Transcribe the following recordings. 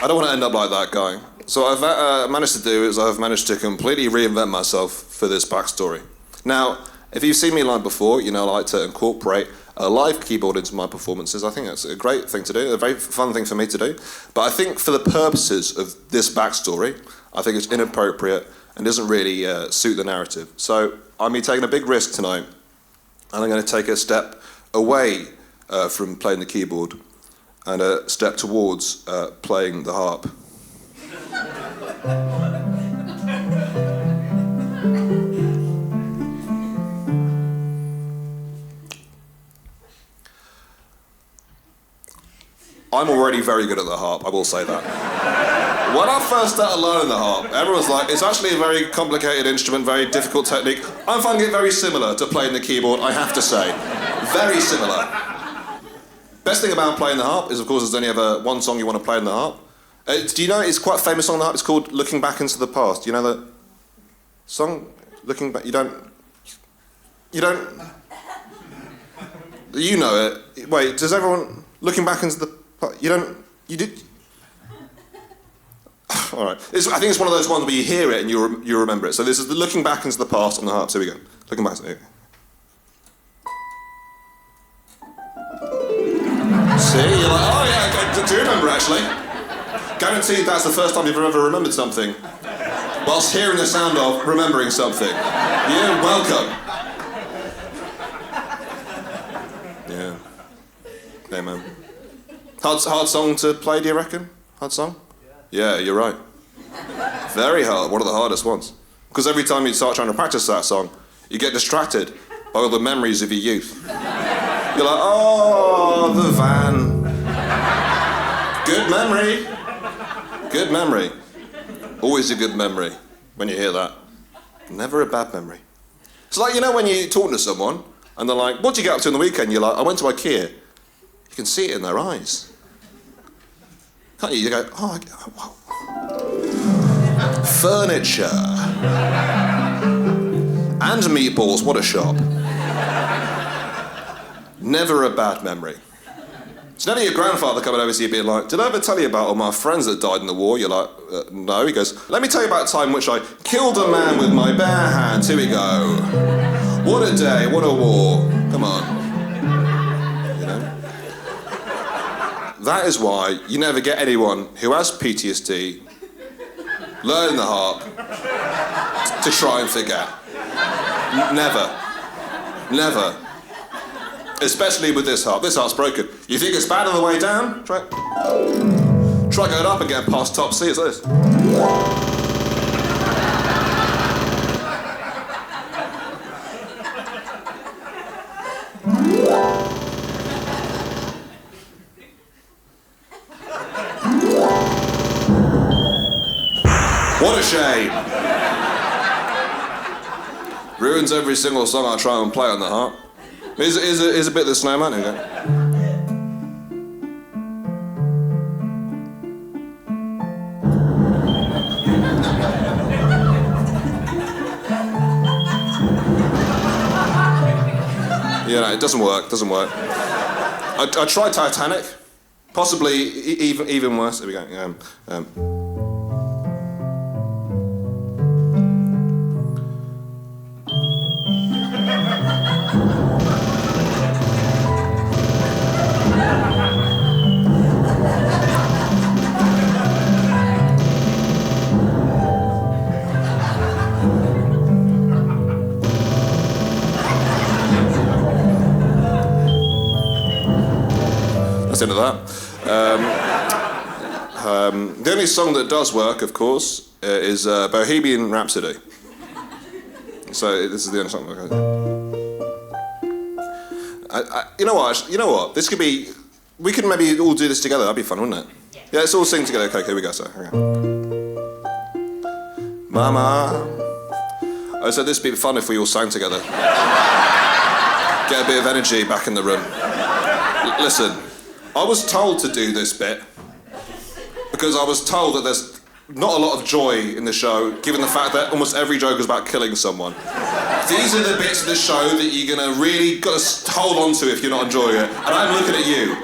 I don't want to end up like that guy. So what I've managed to do is I've managed to completely reinvent myself for this backstory. Now, if you've seen me live before, you know I like to incorporate a live keyboard into my performances. I think that's a great thing to do, a very fun thing for me to do. But I think for the purposes of this backstory, I think it's inappropriate and doesn't really suit the narrative. So I'm taking a big risk tonight, and I'm going to take a step away from playing the keyboard and a step towards playing the harp. I'm already very good at the harp, I will say that. When I first started learning the harp, everyone was like, it's actually a very complicated instrument, very difficult technique. I'm finding it very similar to playing the keyboard, I have to say. Very similar. Best thing about playing the harp is, of course, there's only ever one song you want to play in the harp. Do you know, it's quite a famous song on the harp, it's called Looking Back into the Past. Do you know the song? Looking Back, you don't... You know it. Wait, does everyone... Looking Back into the... You don't... You did... All right. I think it's one of those ones where you hear it and you remember it. So this is the Looking Back into the Past on the harp. So here we go. Looking back. Here we go. See? You're like, oh yeah, do you remember actually? Guaranteed that's the first time you've ever remembered something. Whilst hearing the sound of remembering something. You're welcome. Yeah. Hey man. Hard song to play, do you reckon? Hard song? Yeah, you're right. Very hard, one of the hardest ones. Because every time you start trying to practice that song, you get distracted by all the memories of your youth. You're like, oh, the van. Good memory. Good memory. Always a good memory when you hear that. Never a bad memory. It's like, you know when you talk to someone and they're like, what did you get up to on the weekend? You're like, I went to IKEA. You can see it in their eyes. Can't you? You go, oh, wow. Furniture. And meatballs, what a shop. Never a bad memory. It's never your grandfather coming over to you being like, did I ever tell you about all my friends that died in the war? You're like, no. He goes, let me tell you about a time in which I killed a man with my bare hands. Here we go. What a day, what a war. Come on. That is why you never get anyone who has PTSD learning the harp to try and forget. Never. Never. Especially with this harp. This harp's broken. You think it's bad on the way down? Try going up and getting past top C. It's this. What a shame. Ruins every single song I try and play on the harp. Here's a bit of the Snowman. Here we go. Yeah, no, it doesn't work. I tried Titanic. Possibly even worse. Here we go. That's the end of that. The only song that does work, of course, is Bohemian Rhapsody. So this is the only song that goes. You know what? This could be. We could maybe all do this together. That'd be fun, wouldn't it? Yeah, let's all sing together. Okay, here we go. So, okay. Mama. I said this would be fun if we all sang together. Get a bit of energy back in the room. Listen, I was told to do this bit because I was told that there's not a lot of joy in the show, given the fact that almost every joke is about killing someone. These are the bits of the show that you're gonna really got to hold on to if you're not enjoying it. And I'm looking at you.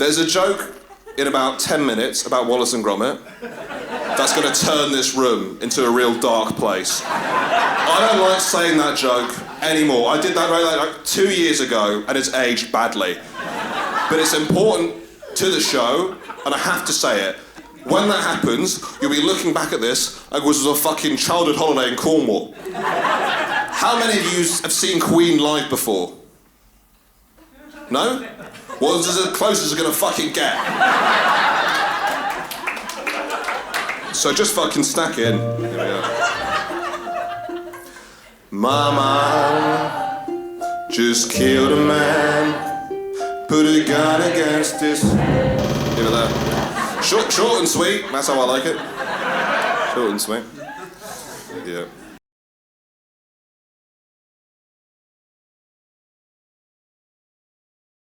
There's a joke in about 10 minutes about Wallace and Gromit that's going to turn this room into a real dark place. I don't like saying that joke anymore. I did that like 2 years ago and it's aged badly. But it's important to the show, and I have to say it. When that happens, you'll be looking back at this like it was a fucking childhood holiday in Cornwall. How many of you have seen Queen live before? No? Well, this is as close as it's gonna fucking get. So just fucking stack in. Here we go. Mama just killed a man, put a gun against his... You know that? Short and sweet, that's how I like it. Short and sweet. Yeah.